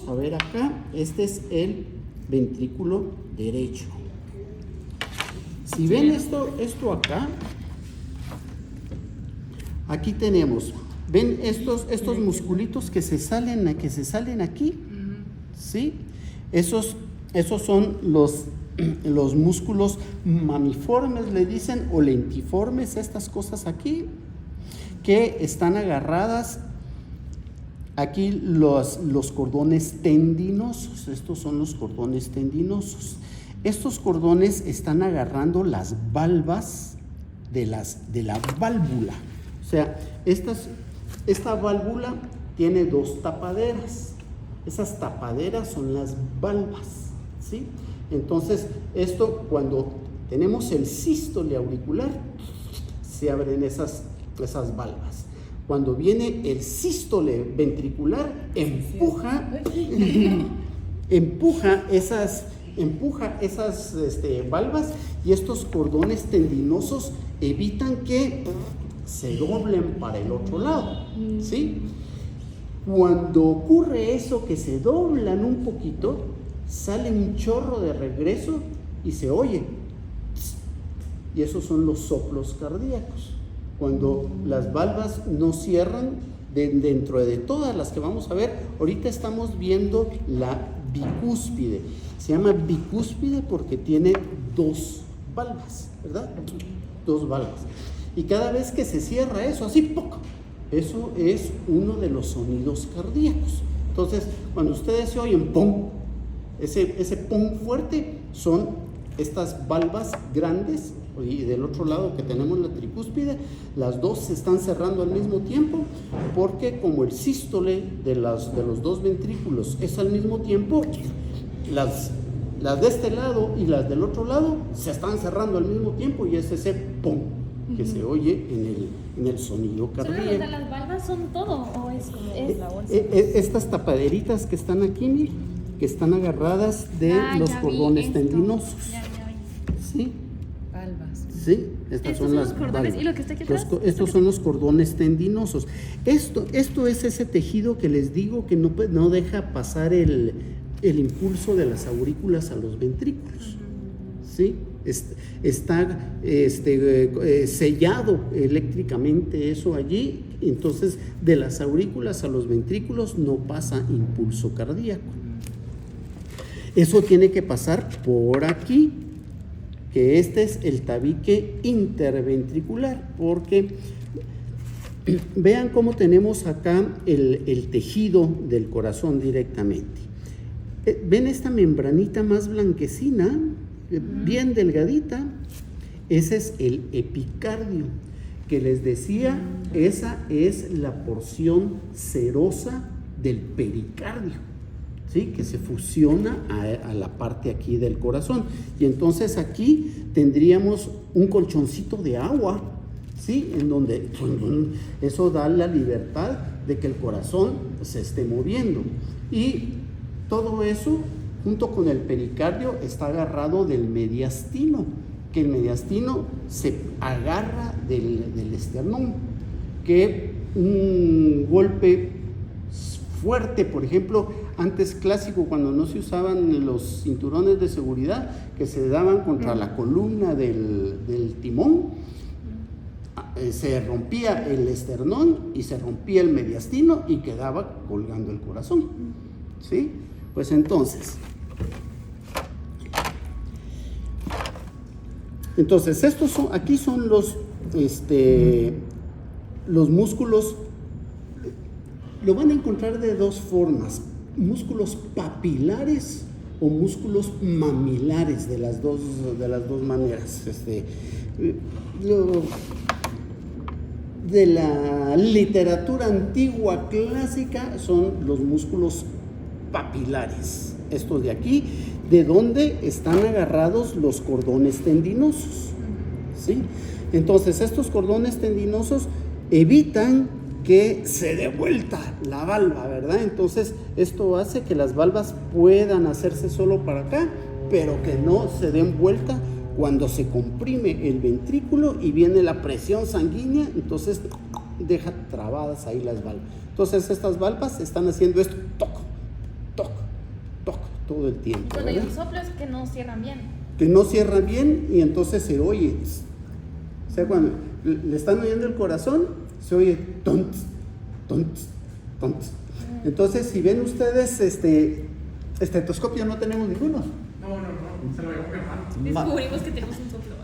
a ver acá, este es el ventrículo derecho. Si ven esto acá, aquí tenemos, ven estos musculitos que se salen aquí, ¿sí? Esos son los músculos mamiformes, le dicen, o lentiformes, estas cosas aquí, que están agarradas. Aquí los cordones tendinosos, estos son los cordones tendinosos. Estos cordones están agarrando las valvas de la válvula. O sea, esta válvula tiene dos tapaderas. Esas tapaderas son las valvas, ¿sí? Entonces, esto, cuando tenemos el sístole auricular, se abren esas valvas. Cuando viene el sístole ventricular, empuja esas valvas, y estos cordones tendinosos evitan que se doblen para el otro lado, ¿sí? Cuando ocurre eso, que se doblan un poquito, sale un chorro de regreso y se oye. Y esos son los soplos cardíacos. Cuando las valvas no cierran, dentro de todas las que vamos a ver, ahorita estamos viendo la bicúspide. Se llama bicúspide porque tiene dos valvas, ¿verdad? Dos valvas. Y cada vez que se cierra eso, así, ¡poc!, eso es uno de los sonidos cardíacos. Entonces, cuando ustedes se oyen ¡pum!, ese pum fuerte son estas valvas grandes, y del otro lado que tenemos la tricúspide, las dos se están cerrando al mismo tiempo, porque como el sístole de los dos ventrículos es al mismo tiempo, las de este lado y las del otro lado se están cerrando al mismo tiempo, y es ese pum que se oye en el sonido cardíaco. ¿Solo las valvas son todo o es como la bolsa? Estas tapaderitas que están aquí, mire, que están agarradas de los cordones tendinosos. Ya vi. ¿Sí? Valvas. Sí, estas son las cordones. valvas. ¿Y lo que está aquí atrás? Estos son los cordones tendinosos. Esto es ese tejido que les digo que no deja pasar el impulso de las aurículas a los ventrículos. ¿Sí? Está sellado eléctricamente eso allí, entonces de las aurículas a los ventrículos no pasa impulso cardíaco. Eso tiene que pasar por aquí, que este es el tabique interventricular, porque vean cómo tenemos acá el tejido del corazón directamente. ¿Ven esta membranita más blanquecina, bien delgadita? Ese es el epicardio, que les decía, esa es la porción serosa del pericardio, ¿sí? Que se fusiona a la parte aquí del corazón. Y entonces aquí tendríamos un colchoncito de agua, ¿sí? En donde eso da la libertad de que el corazón se esté moviendo. Y todo eso, junto con el pericardio, está agarrado del mediastino, que el mediastino se agarra del esternón, que un golpe fuerte, por ejemplo, antes clásico, cuando no se usaban los cinturones de seguridad, que se daban contra la columna del timón, se rompía el esternón y se rompía el mediastino y quedaba colgando el corazón, ¿sí? Pues entonces estos son, aquí son los músculos. Lo van a encontrar de dos formas: músculos papilares o músculos mamilares, de las dos maneras. De la literatura antigua clásica son los músculos papilares, estos de aquí, de donde están agarrados los cordones tendinosos, ¿sí? Entonces estos cordones tendinosos evitan que se dé vuelta la valva, ¿verdad? Entonces esto hace que las valvas puedan hacerse solo para acá, pero que no se den vuelta cuando se comprime el ventrículo y viene la presión sanguínea, entonces deja trabadas ahí las valvas. Entonces estas valvas están haciendo esto, toc, toc, toc, todo el tiempo. Cuando hay ¿verdad? un soplo es que no cierran bien. Que no cierra bien y entonces se oye. O sea, cuando le están oyendo el corazón, se oye tont, tont, tont. Entonces, si ven ustedes, estetoscopio no tenemos ninguno. No, se lo dejó mi hermano. Descubrimos que tenemos un soplo.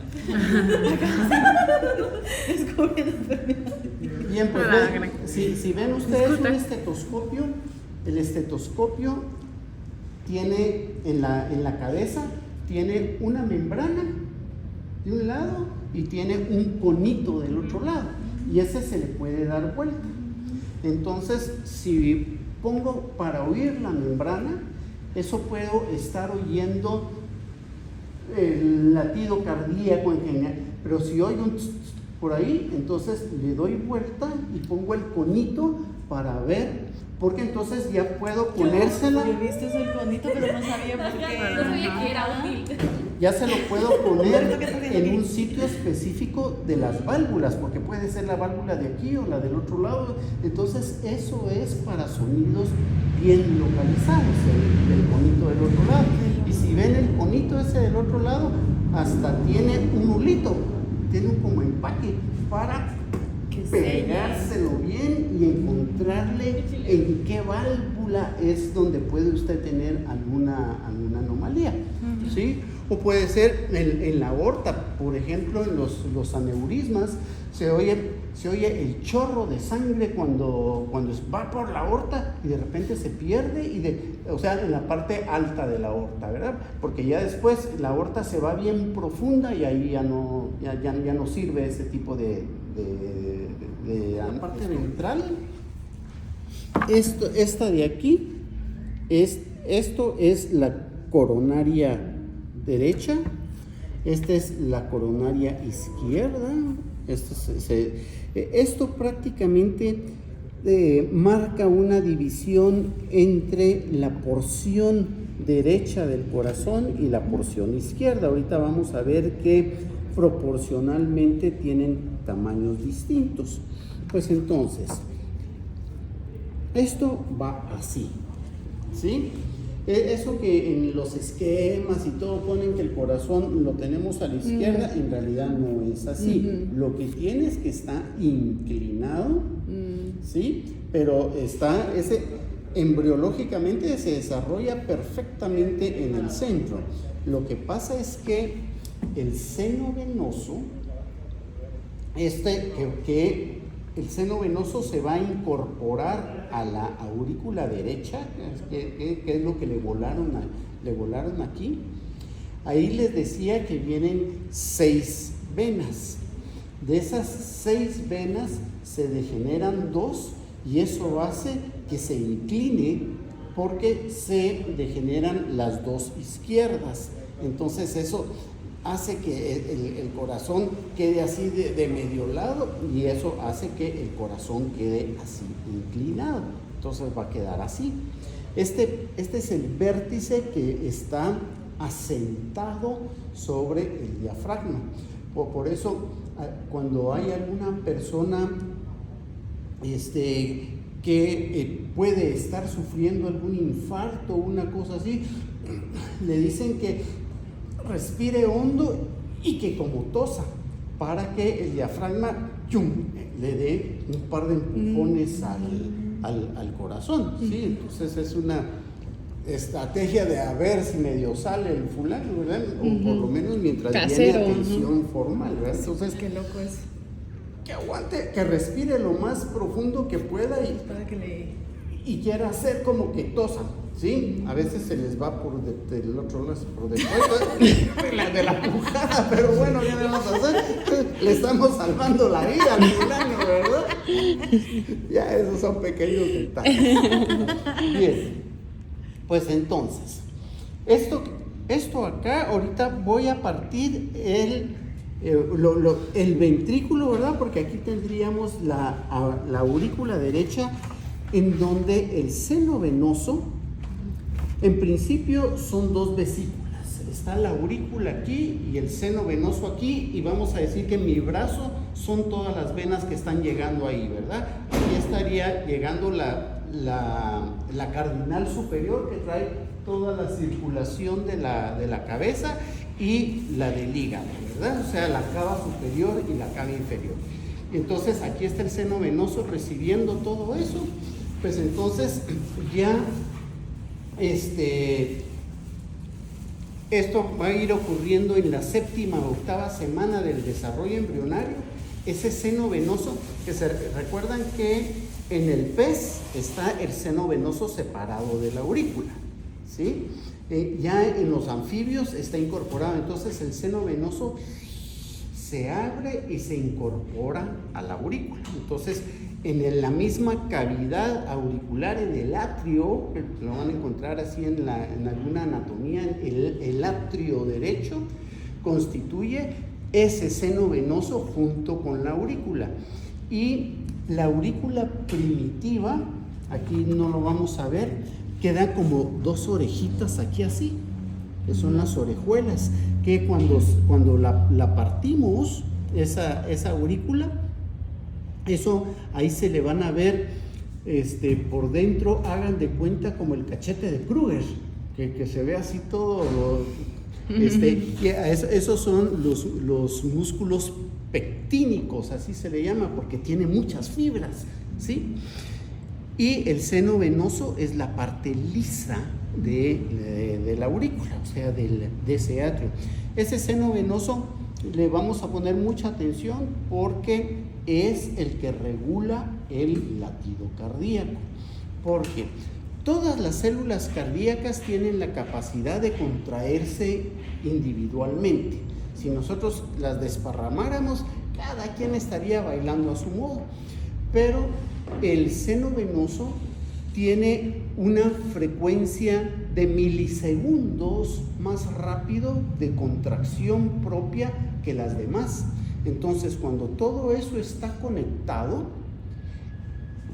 Bien, pues Hola, ven, gran- si ven ustedes Disculpe. un estetoscopio, el estetoscopio tiene en la cabeza, tiene una membrana de un lado y tiene un conito del otro lado, y ese se le puede dar vuelta. Entonces, si pongo para oír la membrana, eso puedo estar oyendo el latido cardíaco en general, pero si oigo un tss, tss por ahí, entonces le doy vuelta y pongo el conito para ver, porque entonces ya puedo ponérsela, Yo he visto eso el conito, pero no sabía por qué. No sabía que era útil. ya se lo puedo poner en un sitio específico de las válvulas, porque puede ser la válvula de aquí o la del otro lado. Entonces eso es para sonidos bien localizados, el conito del otro lado. Y si ven el conito ese del otro lado, hasta tiene un hulito, tiene un como empaque para pegárselo bien y encontrarle en qué válvula es donde puede usted tener alguna anomalía, ¿sí? O puede ser en la aorta, por ejemplo, en los aneurismas, se oye el chorro de sangre cuando va por la aorta y de repente se pierde, o sea, en la parte alta de la aorta, ¿verdad? Porque ya después la aorta se va bien profunda y ahí ya no sirve ese tipo de la parte ventral. Esta de aquí, esto es la coronaria derecha, esta es la coronaria izquierda. Esto prácticamente marca una división entre la porción derecha del corazón y la porción izquierda. Ahorita vamos a ver que proporcionalmente tienen tamaños distintos. Pues entonces, esto va así, ¿sí? Eso que en los esquemas y todo ponen que el corazón lo tenemos a la izquierda, en realidad no es así. Lo que tiene es que está inclinado, ¿sí? Pero embriológicamente se desarrolla perfectamente en el centro. Lo que pasa es que el seno venoso, el seno venoso se va a incorporar a la aurícula derecha, que es lo que le volaron aquí. Ahí les decía que vienen 6 venas. De esas 6 venas se degeneran 2 y eso hace que se incline porque se degeneran las 2 izquierdas. Entonces eso hace que el corazón quede así de medio lado y eso hace que el corazón quede así inclinado. Entonces va a quedar así. Este es el vértice que está asentado sobre el diafragma. Por eso cuando hay alguna persona que puede estar sufriendo algún infarto o una cosa así, le dicen que respire hondo y que como tosa para que el diafragma le dé un par de empujones al corazón, ¿sí? Entonces es una estrategia de a ver si medio sale el fulano, ¿verdad? O por lo menos mientras Casero, viene atención formal, ¿verdad? Entonces Qué loco es. que aguante, que respire lo más profundo que pueda Para que le... y quiera hacer como que tosan, ¿sí? A veces se les va por del otro lado, por después de la pujada, pero bueno, ya le vamos a hacer. Le estamos salvando la vida al fulano, ¿verdad? Ya esos son pequeños detalles. Bien, pues entonces, esto acá, ahorita voy a partir el ventrículo, ¿verdad? Porque aquí tendríamos la aurícula derecha, en donde el seno venoso, en principio son 2 vesículas. Está la aurícula aquí y el seno venoso aquí, y vamos a decir que mi brazo son todas las venas que están llegando ahí, ¿verdad? Aquí estaría llegando la la cardinal superior, que trae toda la circulación de la cabeza, y la del hígado, ¿verdad? O sea, la cava superior y la cava inferior. Entonces aquí está el seno venoso recibiendo todo eso. Pues entonces ya esto va a ir ocurriendo en la 7ª o 8ª semana del desarrollo embrionario. Ese seno venoso, que se recuerdan que en el pez está el seno venoso separado de la aurícula, ¿sí? Ya en los anfibios está incorporado, entonces el seno venoso se abre y se incorpora a la aurícula. Entonces, en la misma cavidad auricular, en el atrio, lo van a encontrar así en alguna anatomía, el atrio derecho constituye ese seno venoso junto con la aurícula. Y la aurícula primitiva, aquí no lo vamos a ver, queda como 2 orejitas aquí así, que son las orejuelas, que cuando la partimos, esa aurícula, eso ahí se le van a ver por dentro, hagan de cuenta como el cachete de Kruger, que se ve así todo, esos son los músculos pectínicos, así se le llama, porque tiene muchas fibras, ¿sí? Y el seno venoso es la parte lisa de la aurícula, o sea, de ese atrio. Ese seno venoso le vamos a poner mucha atención porque es el que regula el latido cardíaco. Porque todas las células cardíacas tienen la capacidad de contraerse individualmente. Si nosotros las desparramáramos, cada quien estaría bailando a su modo. Pero el seno venoso tiene una frecuencia de milisegundos más rápido de contracción propia que las demás. Entonces, cuando todo eso está conectado,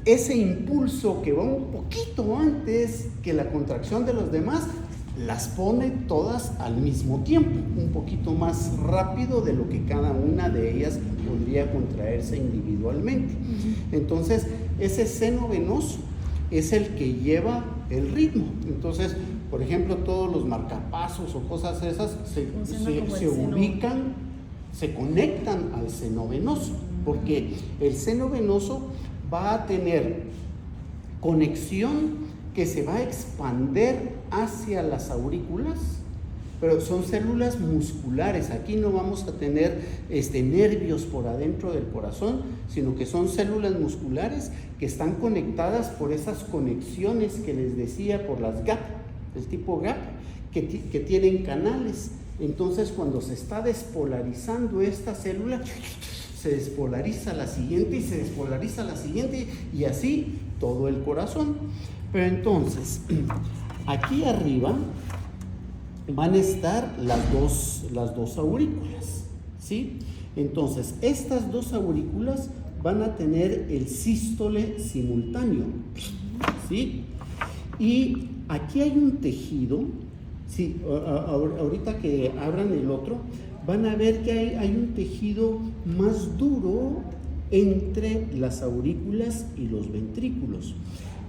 ese impulso que va un poquito antes que la contracción de los demás, las pone todas al mismo tiempo, un poquito más rápido de lo que cada una de ellas podría contraerse individualmente. Entonces, ese seno venoso es el que lleva el ritmo. Entonces, por ejemplo, todos los marcapasos o cosas esas se ubican, se conectan al seno venoso, porque el seno venoso va a tener conexión que se va a expander hacia las aurículas, pero son células musculares. Aquí no vamos a tener nervios por adentro del corazón, sino que son células musculares que están conectadas por esas conexiones que les decía, por las GAP, el tipo GAP, que tienen canales. Entonces, cuando se está despolarizando esta célula, se despolariza la siguiente y se despolariza la siguiente, y así todo el corazón. Pero entonces, aquí arriba van a estar las dos aurículas, ¿sí? Entonces, estas 2 aurículas van a tener el sístole simultáneo, ¿sí? Y aquí hay un tejido, ¿sí? Ahorita que abran el otro, van a ver que hay un tejido más duro entre las aurículas y los ventrículos.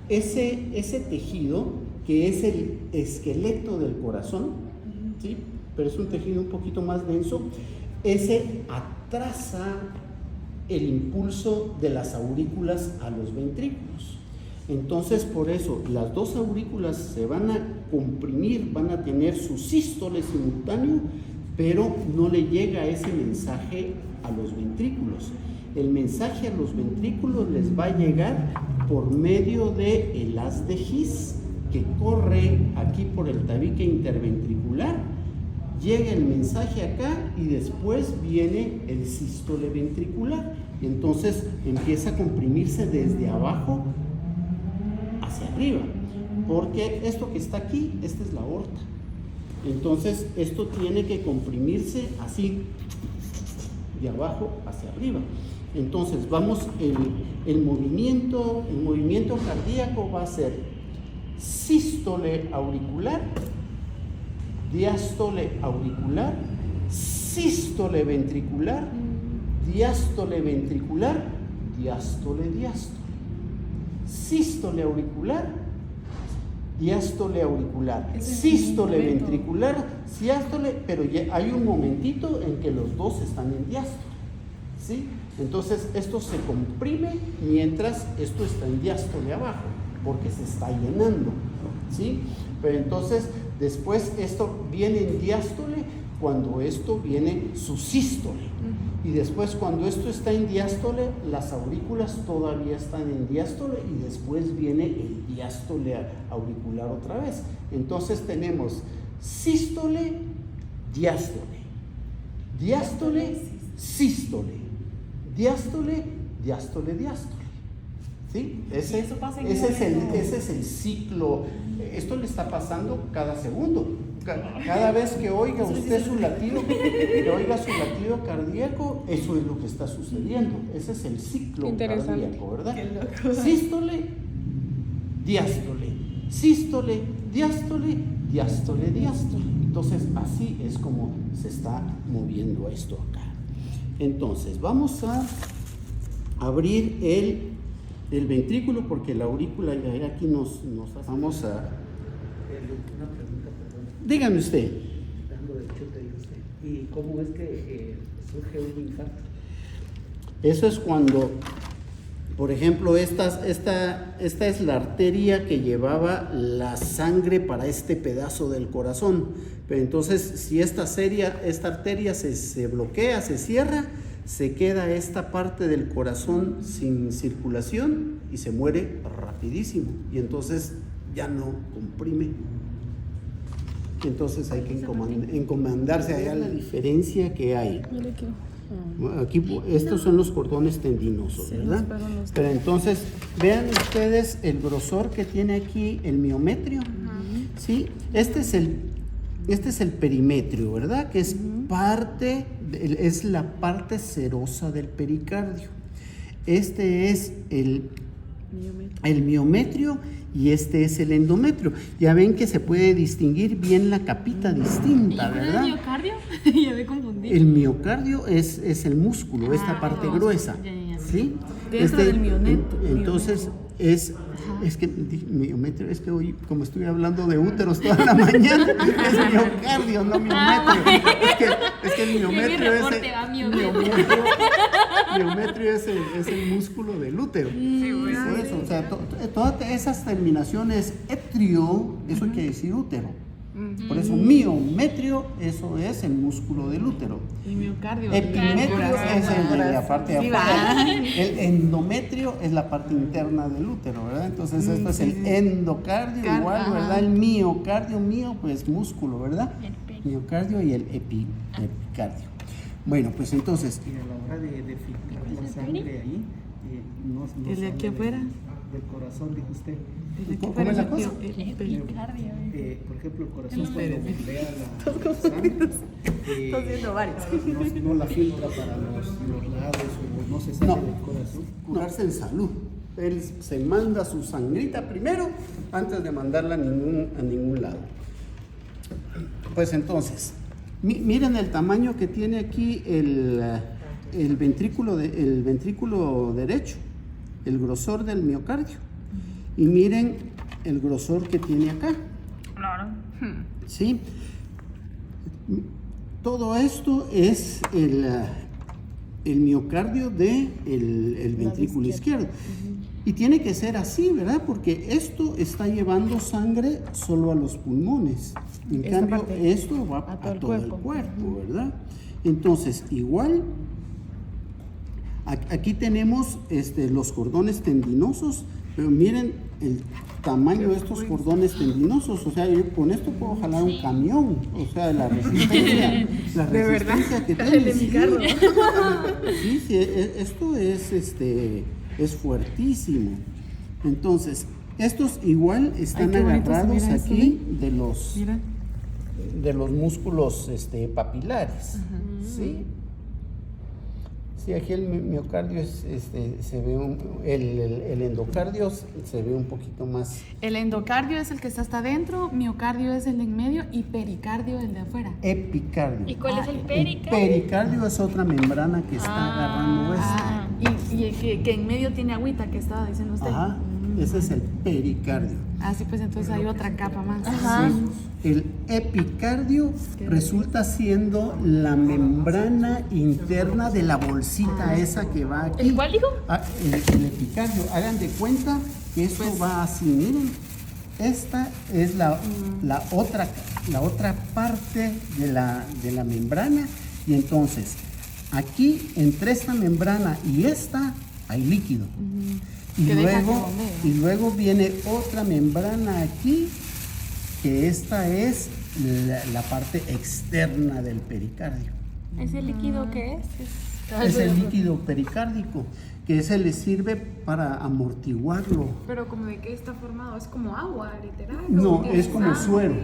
Ese tejido, que es el esqueleto del corazón, ¿sí? Pero es un tejido un poquito más denso, ese atrasa el impulso de las aurículas a los ventrículos. Entonces, por eso, las 2 aurículas se van a comprimir, van a tener su sístole simultáneo, pero no le llega ese mensaje a los ventrículos. El mensaje a los ventrículos les va a llegar por medio del haz de His, que corre aquí por el tabique interventricular. Llega el mensaje acá y después viene el sístole ventricular. Y entonces empieza a comprimirse desde abajo hacia arriba, porque esto que está aquí, esta es la aorta. Entonces esto tiene que comprimirse así, de abajo hacia arriba. Entonces vamos, el movimiento cardíaco va a ser sístole auricular, diástole auricular, sístole ventricular, diástole ventricular, diástole diástole. sístole auricular, diástole auricular, Ese es sístole un momento. ventricular, diástole, pero ya hay un momentito en que los dos están en diástole, ¿sí? Entonces esto se comprime mientras esto está en diástole abajo, porque se está llenando, ¿sí? Pero entonces después esto viene en diástole cuando esto viene su sístole. Y después cuando esto está en diástole, las aurículas todavía están en diástole y después viene el diástole auricular otra vez. Entonces tenemos sístole, diástole, diástole, sístole, diástole, diástole, diástole. ¿Sí? Ese, eso pasa en ese un momento. ese es el ciclo. Esto le está pasando cada segundo. Cada vez que oiga usted su latido, que oiga su latido cardíaco, eso es lo que está sucediendo. Ese es el ciclo Interesante. cardíaco, ¿verdad? Qué loco. Sístole, diástole, sístole, diástole, diástole, diástole. Entonces, así es como se está moviendo esto acá. Entonces, vamos a abrir el ventrículo porque la aurícula ya aquí nos vamos a... Una pregunta, perdón, Dígame usted. dando del chute de usted. ¿Y cómo es que surge un infarto? Eso es cuando, por ejemplo, esta es la arteria que llevaba la sangre para este pedazo del corazón. Pero entonces, si esta arteria se bloquea, se cierra, se queda esta parte del corazón sin circulación y se muere rapidísimo. Y entonces ya no comprime. Entonces hay que encomendarse allá la diferencia que hay. Aquí estos son los cordones tendinosos, ¿verdad? Pero entonces vean ustedes el grosor que tiene aquí el miometrio, ¿sí? Este es el perimetrio, ¿verdad? Que es es la parte serosa del pericardio. Este es el miometrio y este es el endometrio. Ya ven que se puede distinguir bien la capita distinta, ¿verdad? ¿El miocardio? Ya me confundí. El miocardio es el músculo, esta parte gruesa, ya. ¿sí? Dentro del miometrio. Entonces es que miometrio, es que hoy como estuve hablando de úteros toda la mañana, es miocardio, no miometrio. Es que el miometrio miometrio es el músculo del útero. Por eso, o sea, todas esas terminaciones etrio, eso quiere decir útero. Por eso miometrio, eso es el músculo del útero. Y miocardio. Epimetrio es el de la parte de Sí, afuera. va. El endometrio es la parte interna del útero, ¿verdad? Entonces esto es el endocardio igual, ¿verdad? El miocardio, pues músculo, ¿verdad? Miocardio y el epicardio. Bueno, pues entonces, Y a la hora de filtrar la sangre ahí, no ¿El de aquí sale afuera? Del corazón, dijo usted. ¿Cómo es la cosa? Por ejemplo, el corazón cuando bombea la sangre, Estás viendo varios. no la filtra para los lados o no se sale No. del corazón. curarse en salud. Él se manda su sangrita primero antes de mandarla a ningún lado. Pues entonces, miren el tamaño que tiene aquí el ventrículo derecho, el grosor del miocardio. Y miren el grosor que tiene acá. Claro. ¿Sí? Todo esto es el miocardio del ventrículo izquierdo. Y tiene que ser así, ¿verdad? Porque esto está llevando sangre solo a los pulmones. En Esta cambio, parte esto va a a todo el todo el cuerpo. cuerpo, ¿verdad? Entonces, igual, aquí tenemos los cordones tendinosos, pero miren el tamaño de estos cordones tendinosos. O sea, yo con esto puedo jalar un camión. O sea, la resistencia, De verdad. que El tiene. de mi carro. Sí, esto es fuertísimo. Entonces, estos igual están qué bonito se agarrados mira eso, aquí de Mira. los músculos papilares. ¿Sí? Sí, aquí el miocardio se ve el endocardio se ve un poquito más. El endocardio es el que está hasta adentro, miocardio es el de en medio y pericardio el de afuera. Epicardio. ¿Y cuál es el El pericardio? pericardio es otra membrana que está agarrando esto. Y el que en medio tiene agüita que estaba diciendo usted. Ajá. Ese es el pericardio. Ah, sí, pues entonces hay otra capa más. Ajá. Sí. El epicardio resulta siendo la membrana interna de la bolsita esa que va aquí. ¿El cuál dijo? El epicardio. Hagan de cuenta que esto va así, miren. Esta es la otra parte de la membrana. Y entonces, aquí entre esta membrana y esta hay líquido. Y Que deja que luego, bombee. y luego viene otra membrana aquí, que esta es la parte externa del pericardio. ¿Ese líquido qué es? Es el líquido pericárdico, que ese le sirve para amortiguarlo. Pero como de qué está formado, es como agua, literal. No, ¿O es como sangre? suero,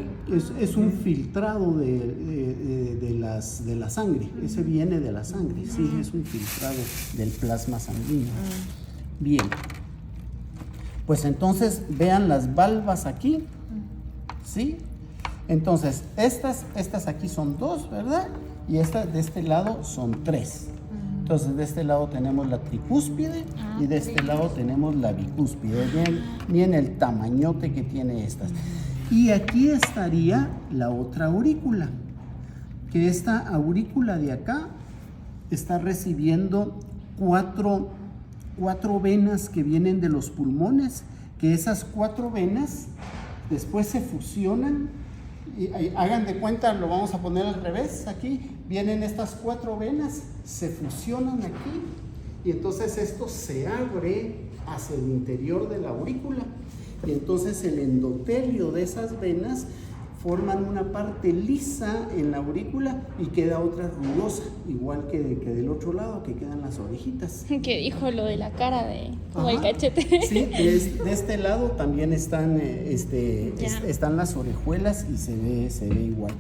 es un filtrado de la sangre, ese viene de la sangre, sí, es un filtrado del plasma sanguíneo. Bien, pues entonces vean las valvas aquí, ¿sí? Entonces, estas aquí son 2, ¿verdad? Y estas de este lado son 3. Entonces, de este lado tenemos la tricúspide y de este lado tenemos la bicúspide. Miren el tamañote que tiene estas. Y aquí estaría la otra aurícula, que esta aurícula de acá está recibiendo cuatro venas que vienen de los pulmones, que esas 4 venas después se fusionan. Y hagan de cuenta, lo vamos a poner al revés, aquí vienen estas 4 venas, se fusionan aquí y entonces esto se abre hacia el interior de la aurícula y entonces el endotelio de esas venas forman una parte lisa en la aurícula y queda otra rugosa, igual que del otro lado, que quedan las orejitas. Que dijo lo de la cara de como el Ajá. cachete. Sí, de este lado también están, Ya. están las orejuelas y se ve igual.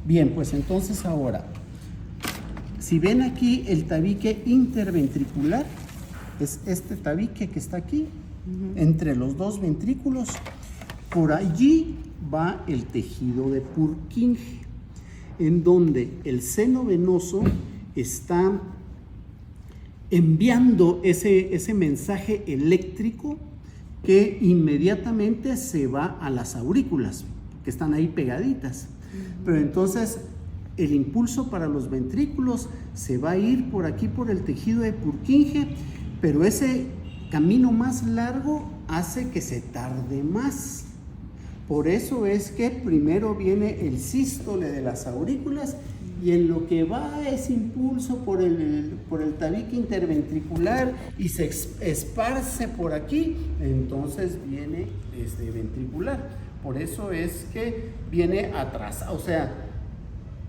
Bien, pues entonces ahora, si ven aquí el tabique interventricular, es este tabique que está aquí, entre los 2 ventrículos, por allí va el tejido de Purkinje, en donde el seno venoso está enviando ese mensaje eléctrico que inmediatamente se va a las aurículas, que están ahí pegaditas. Pero entonces el impulso para los ventrículos se va a ir por aquí, por el tejido de Purkinje, pero ese camino más largo hace que se tarde más. Por eso es que primero viene el sístole de las aurículas y en lo que va ese impulso por el tabique interventricular y se esparce por aquí, entonces viene ventricular. Por eso es que viene atrás, o sea,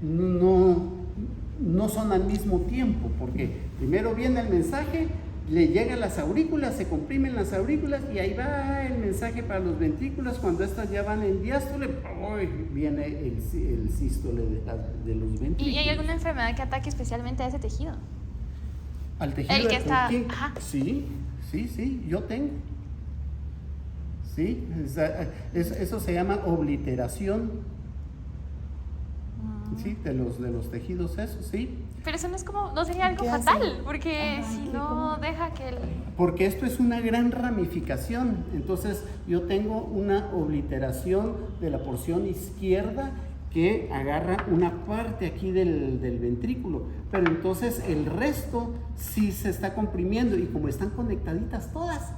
no son al mismo tiempo, porque primero viene el mensaje, le llega a las aurículas, se comprimen las aurículas y ahí va el mensaje para los ventrículos. Cuando estas ya van en diástole, viene el sístole de los ventrículos. ¿Y hay alguna enfermedad que ataque especialmente a ese tejido? Al tejido El que de está- Purkinje. ajá. Sí, yo tengo. Sí, eso se llama obliteración. Sí, de los tejidos, eso, sí. Pero eso no es como, no sería algo ¿Qué hace? fatal, porque si no deja que el... Porque esto es una gran ramificación. Entonces, yo tengo una obliteración de la porción izquierda que agarra una parte aquí del ventrículo, pero entonces el resto sí se está comprimiendo y como están conectaditas todas,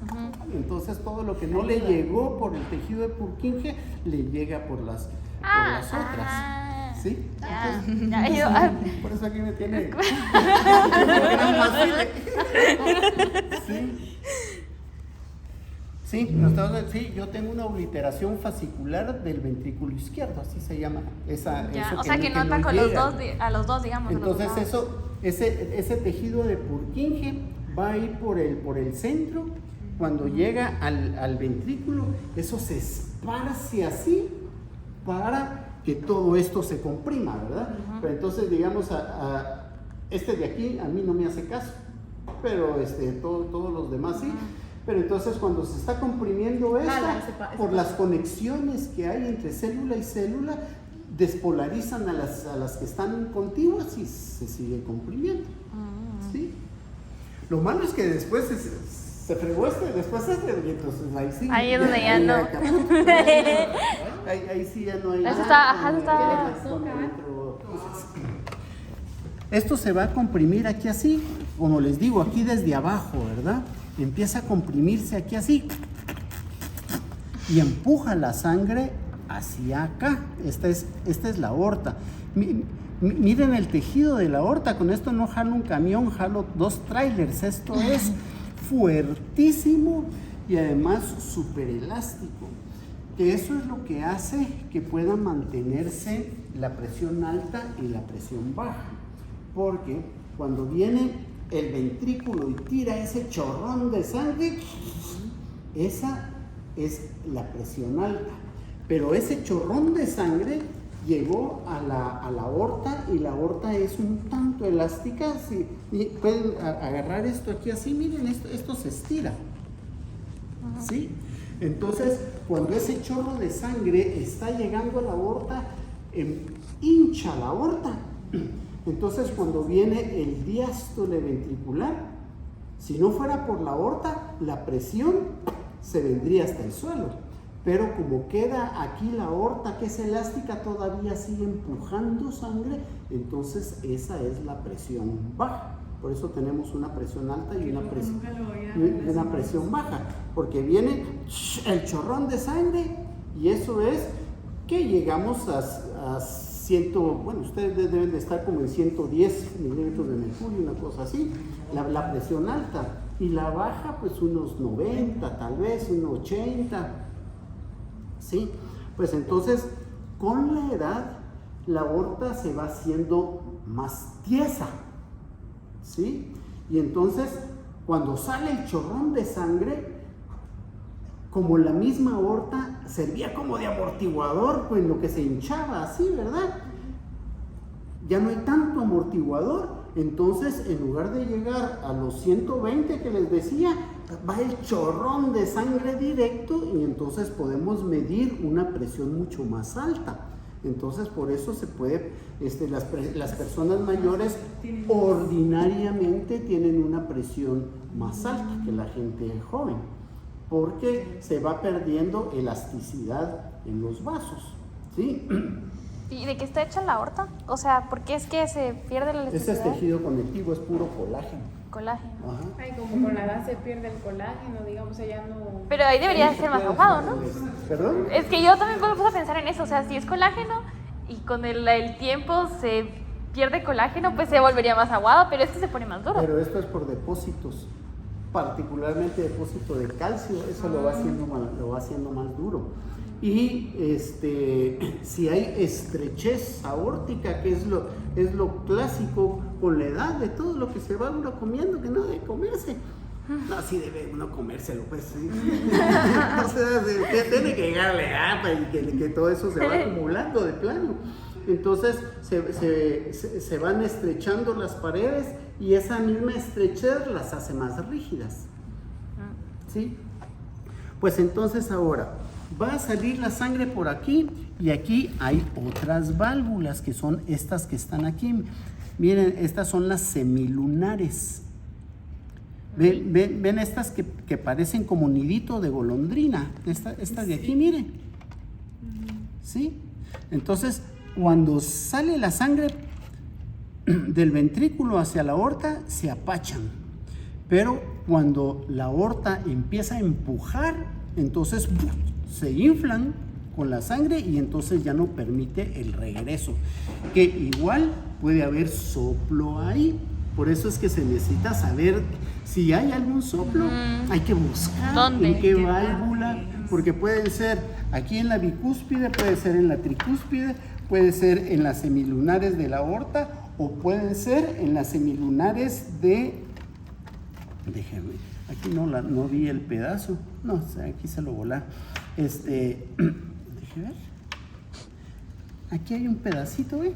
entonces todo lo que no le llegó por el tejido de Purkinje le llega por las otras. ¿Sí? Ya, Entonces, ya, yo- por eso aquí me tiene gran vacile. Sí, yo tengo una obliteración fascicular del ventrículo izquierdo, así se llama. ya, Eso o sea que no ataca llega. a los dos, digamos. a los dos Entonces lados. ese tejido de Purkinje va a ir por el centro. Cuando llega al ventrículo, eso se esparce así para que todo esto se comprima, ¿verdad? Pero entonces, digamos, este de aquí a mí no me hace caso, pero todos los demás sí. Pero entonces cuando se está comprimiendo esto, por las conexiones que hay entre célula y célula, despolarizan a las que están contiguas y se sigue comprimiendo. ¿Sí? Lo malo es que después Se fregó después y entonces ahí sí. Ahí es donde ya no. Ahí sí ya no hay. Eso nada. está. Esto se va a comprimir aquí así, como les digo, aquí desde abajo, ¿verdad? Empieza a comprimirse aquí así y empuja la sangre hacia acá. Esta es la aorta. Miren el tejido de la aorta. Con esto no jalo un camión, jalo 2 trailers. Esto es fuertísimo y además súper elástico. Que eso es lo que hace que pueda mantenerse la presión alta y la presión baja. Porque cuando viene el ventrículo y tira ese chorrón de sangre, esa es la presión alta. Pero ese chorrón de sangre llegó a la aorta y la aorta es un tanto elástica. Si pueden agarrar esto aquí así, miren, esto se estira. ¿Sí? Entonces, cuando ese chorro de sangre está llegando a la aorta, hincha la aorta. Entonces, cuando viene el diástole ventricular, si no fuera por la aorta, la presión se vendría hasta el suelo. Pero como queda aquí la aorta que es elástica, todavía sigue empujando sangre, entonces esa es la presión baja. Por eso tenemos una presión alta y una presión baja, porque viene el chorrón de sangre y eso es que llegamos a 100, bueno, ustedes deben de estar como en 110 milímetros de mercurio, una cosa así, la presión alta, y la baja pues unos 90, tal vez unos 80, ¿sí? Pues entonces con la edad la aorta se va haciendo más tiesa, ¿sí? Y entonces cuando sale el chorrón de sangre, como la misma aorta servía como de amortiguador, pues lo que se hinchaba así, ¿verdad? Ya no hay tanto amortiguador, entonces en lugar de llegar a los 120 que les decía, va el chorrón de sangre directo y entonces podemos medir una presión mucho más alta. Entonces por eso se puede, las personas mayores ordinariamente tienen una presión más alta que la gente joven, porque se va perdiendo elasticidad en los vasos, ¿sí? ¿Y de qué está hecha la aorta? O sea, ¿por qué es que se pierde la elasticidad? Este es tejido conectivo, es puro colágeno. Colágeno. Ajá. Ay, como con la edad se pierde el colágeno, digamos, ya no... Pero ahí debería de ser más aguado, ¿no? ¿Perdón? Es que yo también me puse a pensar en eso. O sea, si es colágeno y con el tiempo se pierde colágeno, pues se volvería más aguado, pero este se pone más duro. Pero esto es por depósitos, particularmente depósito de calcio, eso lo va haciendo más duro. Y si hay estrechez aórtica, que es lo clásico con la edad de todo lo que se va uno comiendo, que no debe comerse. No, sí debe uno comérselo, pues sí. O sea, tiene que llegar a la edad y que todo eso se va acumulando de plano. Entonces se van estrechando las paredes y esa misma estrechez las hace más rígidas. ¿Sí? Pues entonces ahora va a salir la sangre por aquí y aquí hay otras válvulas que son estas que están aquí. Miren, estas son las semilunares. ¿Ven estas que parecen como nidito de golondrina? Estas de aquí, miren. ¿Sí? Entonces, cuando sale la sangre del ventrículo hacia la aorta, se apachan. Pero cuando la aorta empieza a empujar, entonces se inflan con la sangre y entonces ya no permite el regreso. Que igual puede haber soplo ahí. Por eso es que se necesita saber si hay algún soplo. Hay que buscar ¿dónde? En qué válvula, porque pueden ser aquí en la bicúspide, puede ser en la tricúspide, puede ser en las semilunares de la aorta o pueden ser en las semilunares de... Déjenme, aquí no vi el pedazo. No, o sea, aquí se lo volá. Déjenme ver. Aquí hay un pedacito, ¿eh?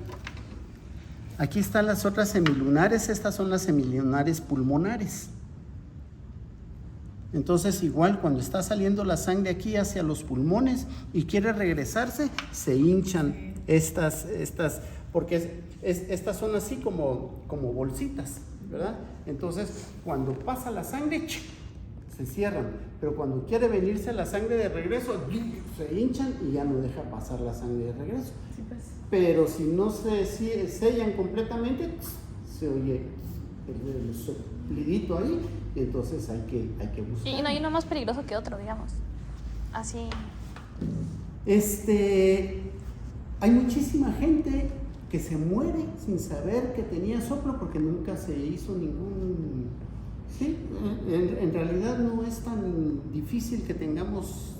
Aquí están las otras semilunares, estas son las semilunares pulmonares. Entonces igual cuando está saliendo la sangre aquí hacia los pulmones y quiere regresarse, se hinchan estas porque estas son así como bolsitas, ¿verdad? Entonces cuando pasa la sangre, se cierran, pero cuando quiere venirse la sangre de regreso, se hinchan y ya no deja pasar la sangre de regreso. Sí, pues. Pero si no se sellan completamente, se oye el soplidito ahí, y entonces hay que buscar. Y no hay uno más peligroso que otro, digamos. Así. Hay muchísima gente que se muere sin saber que tenía soplo porque nunca se hizo ningún... Sí, en realidad no es tan difícil que tengamos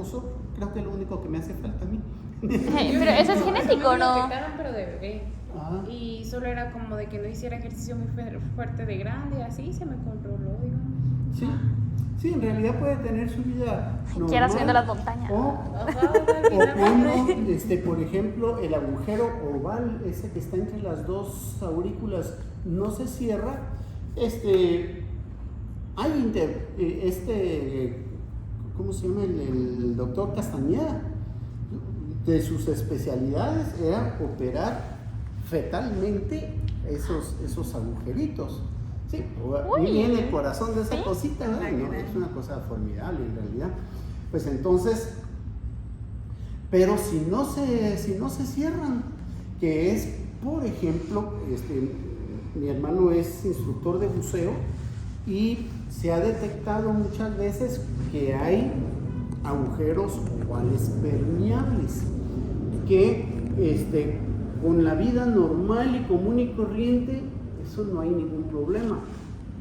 soplo. Creo que es lo único que me hace falta a mí. Pero eso es genético, Me lo ¿no? detectaron, pero de bebé. Ah. Y solo era como de que no hiciera ejercicio muy fuerte de grande, así se me controló, digamos. Sí, en realidad puede tener su vida Siquiera normal, subiendo las montañas. O cuando, por ejemplo, el agujero oval, ese que está entre las dos aurículas, no se cierra, ¿cómo se llama? El doctor Castañeda, de sus especialidades era operar fetalmente esos agujeritos. Sí, muy bien el corazón de esa cosita, ¿verdad? No, es una cosa formidable en realidad. Pues entonces, pero si no se cierran, que es, por ejemplo, mi hermano es instructor de buceo y se ha detectado muchas veces que hay agujeros ovales permeables que con la vida normal y común y corriente eso no hay ningún problema,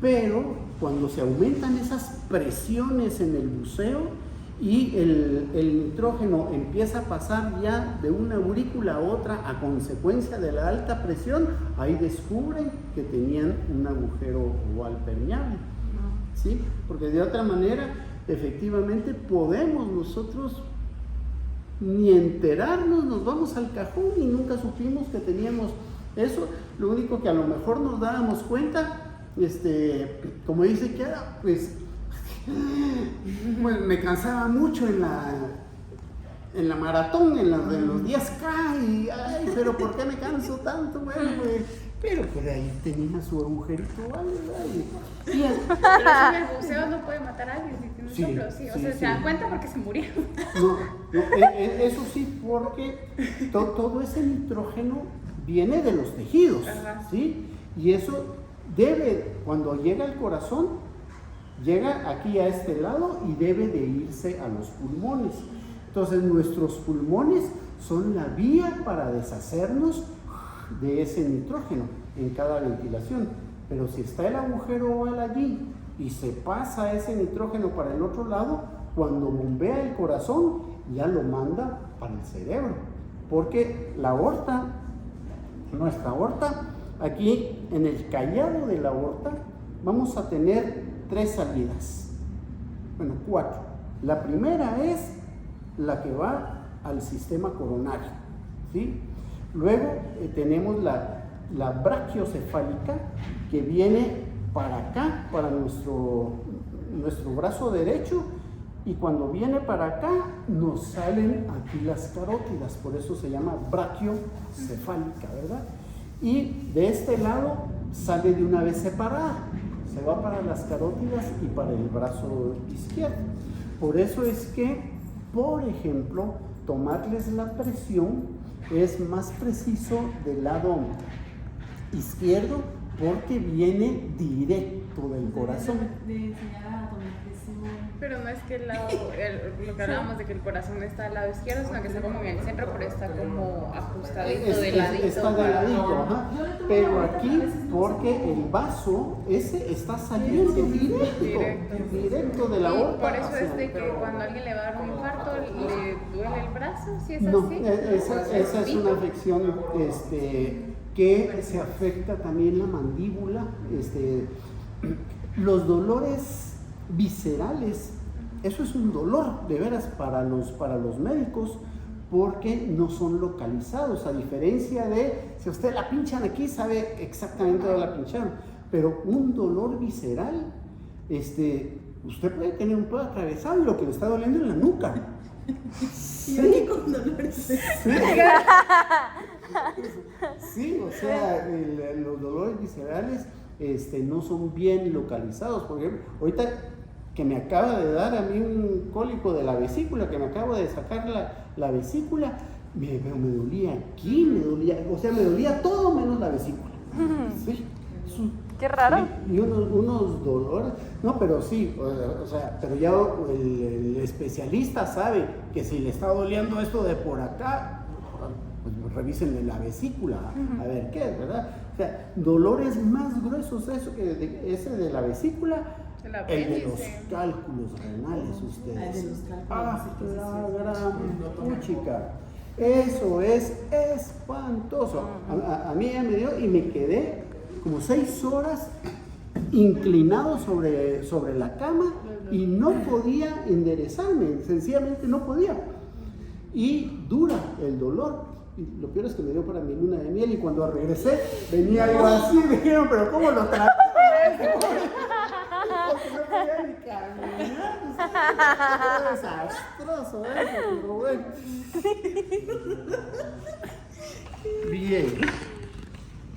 pero cuando se aumentan esas presiones en el buceo y el nitrógeno empieza a pasar ya de una aurícula a otra a consecuencia de la alta presión, ahí descubren que tenían un agujero oval permeable, ¿sí? Porque de otra manera efectivamente podemos nosotros ni enterarnos, nos vamos al cajón y nunca supimos que teníamos eso. Lo único que a lo mejor nos dábamos cuenta, como dice Kiara, pues me cansaba mucho en la maratón, en los 10K, y ay, pero ¿por qué me canso tanto? Bueno, pues, pero por ahí tenía su agujerito, ¿vale? Pero eso en el buceo no puede matar a alguien si tiene un soplo, sí. O sea, sí. se dan cuenta porque se murieron. No, eso sí, porque todo ese nitrógeno viene de los tejidos, ¿sí? Y eso cuando llega al corazón, llega aquí a este lado y debe de irse a los pulmones. Entonces nuestros pulmones son la vía para deshacernos de ese nitrógeno en cada ventilación. Pero si está el agujero oval allí y se pasa ese nitrógeno para el otro lado, cuando bombea el corazón ya lo manda para el cerebro, porque la aorta, nuestra aorta, aquí en el callado de la aorta vamos a tener 3 salidas, bueno, 4. La primera es la que va al sistema coronario, ¿sí? Luego tenemos la brachiocefálica, que viene para acá, para nuestro brazo derecho, y cuando viene para acá nos salen aquí las carótidas, por eso se llama brachiocefálica, ¿verdad? Y de este lado sale de una vez separada, se va para las carótidas y para el brazo izquierdo. Por eso es que, por ejemplo, tomarles la presión es más preciso del lado izquierdo porque viene directo del corazón. De enseñar a tomar presión. Pero no es que lo que hablábamos de que el corazón está al lado izquierdo, sino que está como en el centro, pero está como ajustadito de ladito. Está de ladito, ajá. Pero aquí, porque el vaso, ese está saliendo directo de la aorta. Por eso es de que cuando a alguien le va a dar un infarto, le duele el brazo, si es no, así. Esa es una afección que se afecta también la mandíbula. Los dolores viscerales, eso es un dolor de veras para los médicos, porque no son localizados, a diferencia de si usted la pinchan aquí sabe exactamente dónde la pincharon, pero un dolor visceral, usted puede tener un pedo atravesado y lo que le está doliendo en la nuca. Sí, con dolores. Sí, o sea, los dolores viscerales no son bien localizados. Por ejemplo, ahorita que me acaba de dar a mí un cólico de la vesícula, que me acabo de sacar la vesícula, me dolía aquí, me dolía todo menos la vesícula. Sí, Qué raro. sí, y unos dolores, no, pero sí, o sea, pero ya el especialista sabe que si le está doliendo esto de por acá, pues revísenle la vesícula, a ver qué es, ¿verdad? O sea, dolores más gruesos ese de la vesícula, el de los cálculos renales, ustedes. El de los cálculos, Ah, sí, la gran puchica. Eso es espantoso. A mí ya me dio y me quedé como 6 horas inclinado sobre la cama y no podía enderezarme, sencillamente no podía. Y dura el dolor. Y lo peor es que me dio para mi luna de miel y cuando regresé venía yo así, me dijeron, pero ¿cómo lo traje? Porque no podía ni caminar. Fue desastroso eso, pero bueno.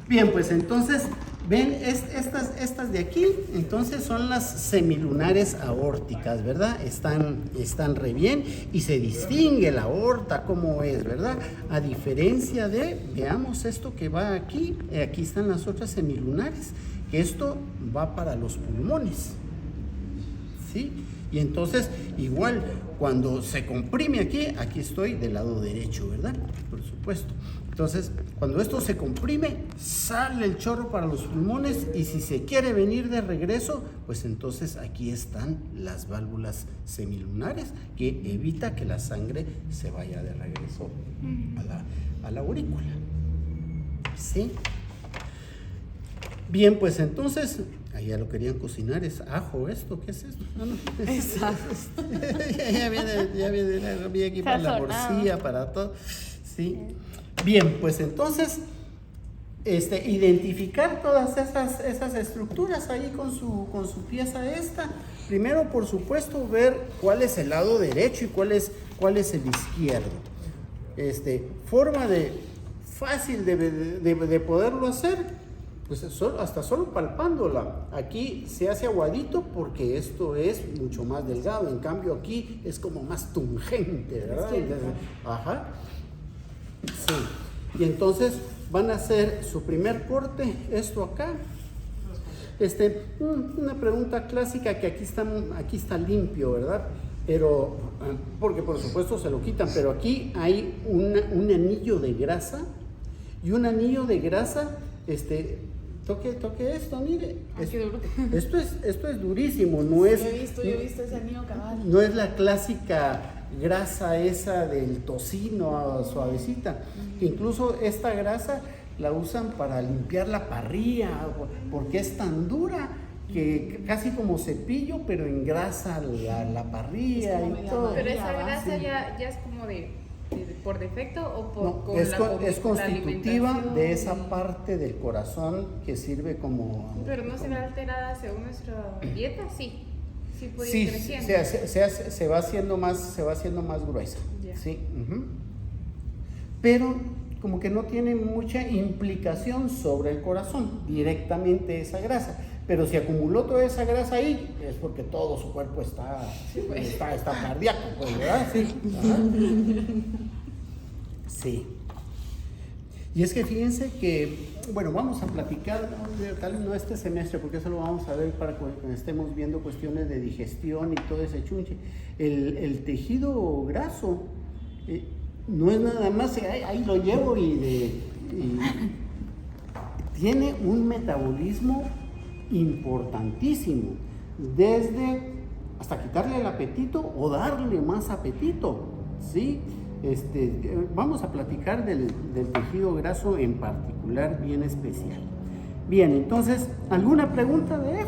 Bien, pues entonces, ven, estas de aquí, entonces son las semilunares aórticas, ¿verdad? Están re bien y se distingue la aorta como es, ¿verdad? A diferencia de, veamos esto que va aquí, aquí están las otras semilunares, que esto va para los pulmones, ¿sí? Y entonces, igual, cuando se comprime aquí estoy del lado derecho, ¿verdad? Por supuesto. Entonces, cuando esto se comprime, sale el chorro para los pulmones y si se quiere venir de regreso, pues entonces aquí están las válvulas semilunares que evita que la sangre se vaya de regreso a la aurícula. ¿Sí? Bien, pues entonces, ya lo querían cocinar, es ajo esto, ¿qué es esto? No. ya viene aquí para la morcilla, para todo. Sí. Bien, pues entonces, identificar todas esas estructuras ahí con su pieza esta. Primero, por supuesto, ver cuál es el lado derecho y cuál es el izquierdo. Forma fácil de poderlo hacer, pues hasta solo palpándola. Aquí se hace aguadito porque esto es mucho más delgado, en cambio aquí es como más tungente, ¿verdad? Ajá. Sí. Y entonces van a hacer su primer corte, esto acá. Una pregunta clásica que aquí está limpio, ¿verdad? Pero, porque por supuesto se lo quitan, pero aquí hay un anillo de grasa y un anillo de grasa, toque esto, mire. Qué duro. Esto es durísimo, no es. Yo he visto ese anillo cabal. No es la clásica grasa esa del tocino suavecita, que incluso esta grasa la usan para limpiar la parrilla, porque es tan dura que casi como cepillo, pero engrasa la parrilla y todo. Pero esa grasa ya es como de por defecto o por No, es constitutiva alimentación. de esa parte del corazón que sirve como. Pero no se ve alterada según nuestra dieta, sí puede Sí, ir creciendo. se va haciendo más gruesa. Ya. Sí. Pero como que no tiene mucha implicación sobre el corazón directamente esa grasa. Pero si acumuló toda esa grasa ahí, es porque todo su cuerpo está cardíaco, pues, ¿verdad? Sí. Ajá. Sí. Y es que fíjense que, bueno, vamos a platicar, tal vez no este semestre, porque eso lo vamos a ver para cuando estemos viendo cuestiones de digestión y todo ese chunche. El tejido graso no es nada más, ahí lo llevo y tiene un metabolismo importantísimo, desde hasta quitarle el apetito o darle más apetito, ¿sí? Vamos a platicar del tejido graso en particular, bien especial. Bien, entonces, ¿alguna pregunta de él?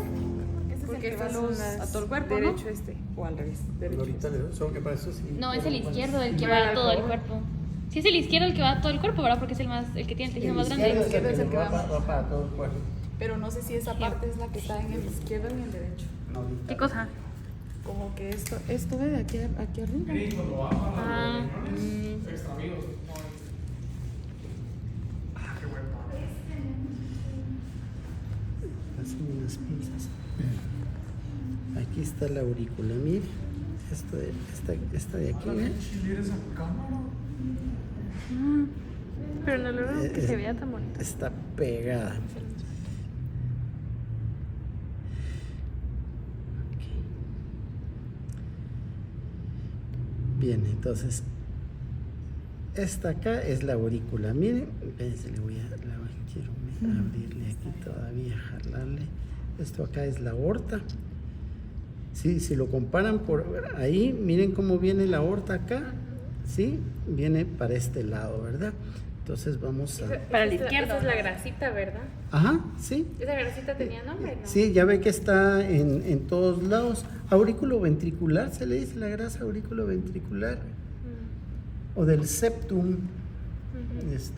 Porque va estas a todo el cuerpo, ¿no? derecho o al revés. Derecho. Ahorita solo que para eso sí. No, es el izquierdo el que Bueno, va a todo el por favor. cuerpo. Sí, es el izquierdo el que va a todo el cuerpo, ¿verdad? Porque es el que tiene el tejido más grande. izquierdo es el que va para todo el cuerpo. Pero no sé si esa parte es la que está en el izquierdo y en el derecho. ¿Qué cosa? Como que esto de aquí arriba. Sí, cuando va para Ah, los riñones extravíos. Qué buen pan. Hacen unas pinzas. Ahí aquí está la aurícula, mire. Esta de aquí, ¿eh? Chile esa cámara. Pero no logro que se vea tan bonito. Está pegada. Bien, entonces esta acá es la aurícula. Miren, espérense, quiero abrirle aquí todavía, jalarle. Esto acá es la aorta. Sí, si lo comparan por ahí, miren cómo viene la aorta acá. Sí, viene para este lado, ¿verdad? Entonces vamos a... Para la izquierda. Esa es la grasita, ¿verdad? Ajá, sí. ¿Esa grasita tenía nombre? ¿No? Sí, ya ve que está en todos lados. Aurículo ventricular, se le dice la grasa aurículo ventricular. O del septum,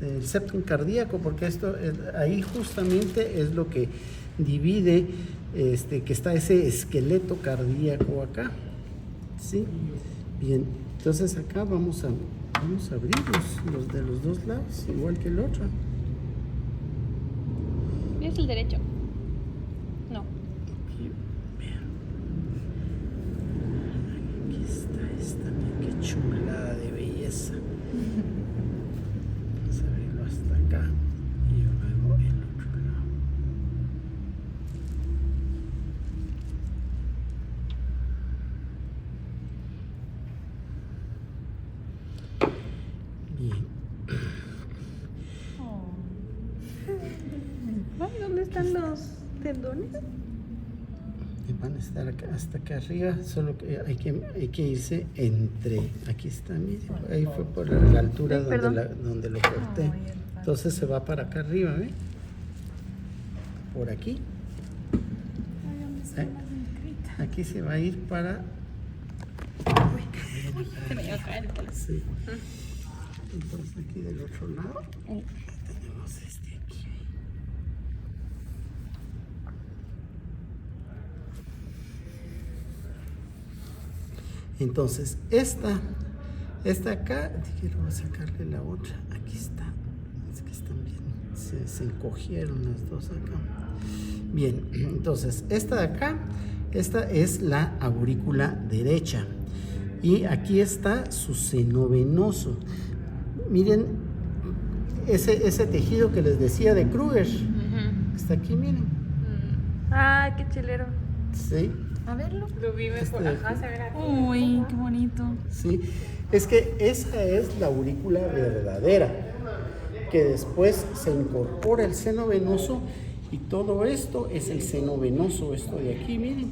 el septum cardíaco, porque esto ahí justamente es lo que divide, que está ese esqueleto cardíaco acá. ¿Sí? Bien, entonces acá vamos a abrir los de los dos lados, igual que el otro. Es el derecho. No. Aquí está esta, mira qué chulada de belleza. Vamos a abrirlo hasta acá y luego el otro lado. Bien. Ay, ¿dónde están los tendones? Van a estar acá, hasta acá arriba, solo que hay que irse entre. Aquí está, mire, ahí fue por la altura Sí, perdón. donde lo corté. Entonces se va para acá arriba, ¿ve? Por aquí. Aquí se va a ir para... Se me iba a caer el pelo. Sí. Entonces aquí del otro lado tenemos este aquí. Entonces esta acá, quiero sacarle la otra, aquí está, es que están bien, se encogieron las dos acá. Bien, entonces esta de acá, esta es la aurícula derecha y aquí está su seno venoso. Miren ese tejido que les decía de Kruger, está aquí, miren. Ah, qué chilero. Sí. A verlo. Lo vi mejor. Ajá, se ve aquí. Uy, qué bonito. Sí, es que esa es la aurícula verdadera, que después se incorpora el seno venoso y todo esto es el seno venoso, esto de aquí, miren,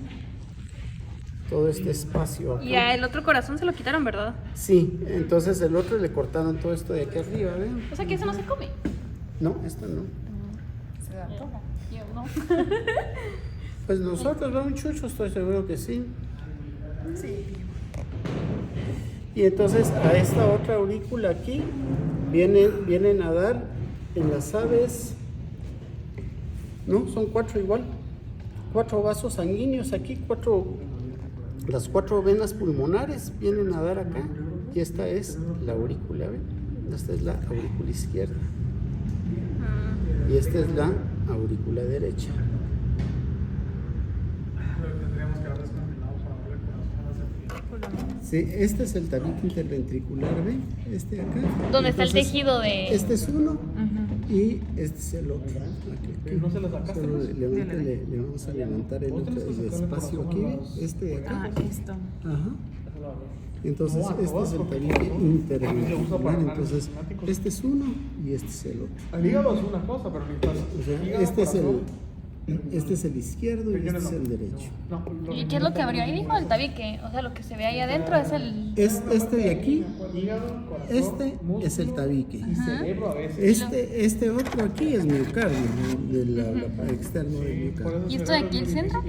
todo este espacio acá. Y a el otro corazón se lo quitaron, ¿verdad? Sí, entonces el otro le cortaron todo esto de aquí arriba, ¿ven? O sea que eso no se come. No, esto no. Se da todo. Yo no. Pues nosotros, ¿no, Chucho? Estoy seguro que sí. Sí. Y entonces a esta otra aurícula aquí vienen a dar en las aves, ¿no? Son 4 igual, 4 vasos sanguíneos aquí, las 4 venas pulmonares vienen a dar acá. Y esta es la aurícula, ¿ven? Esta es la aurícula izquierda. Y esta es la aurícula derecha. Tendríamos que haber descongelado para darle corazón a ese pie. Sí, este es el tabique interventricular, ¿ven? Este de acá. ¿Dónde está el Entonces, tejido de...? Este es uno y este es el otro. Aquí. ¿No se lo sacaste, Solo Luz? le vamos a levantar el otro el espacio aquí, ¿ve? Este de acá. Ah, esto. Ajá. Entonces, este es el tabique interventricular. Entonces, este es uno y este es el otro. El hígado es una cosa, pero O sea, este es el izquierdo y este es el derecho. ¿Y qué es lo que abrió ahí? Dijo el tabique. O sea, lo que se ve ahí adentro es el... Es este de aquí, hígado, corazón, este es el tabique. y cerebro a veces. Este otro aquí es miocardio, la externo del miocardio. ¿Y esto de aquí, el centro?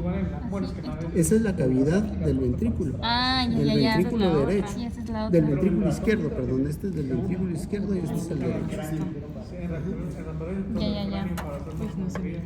Bueno, es que no Esa es la cavidad del ventrículo. Ah, ya, Del ya, ya. ventrículo Esa es la derecho. otra. Y esa es la otra. Del ventrículo izquierdo, perdón. Este es del ventrículo izquierdo y este es el derecho. Ya, ya, ya. Pues no sé.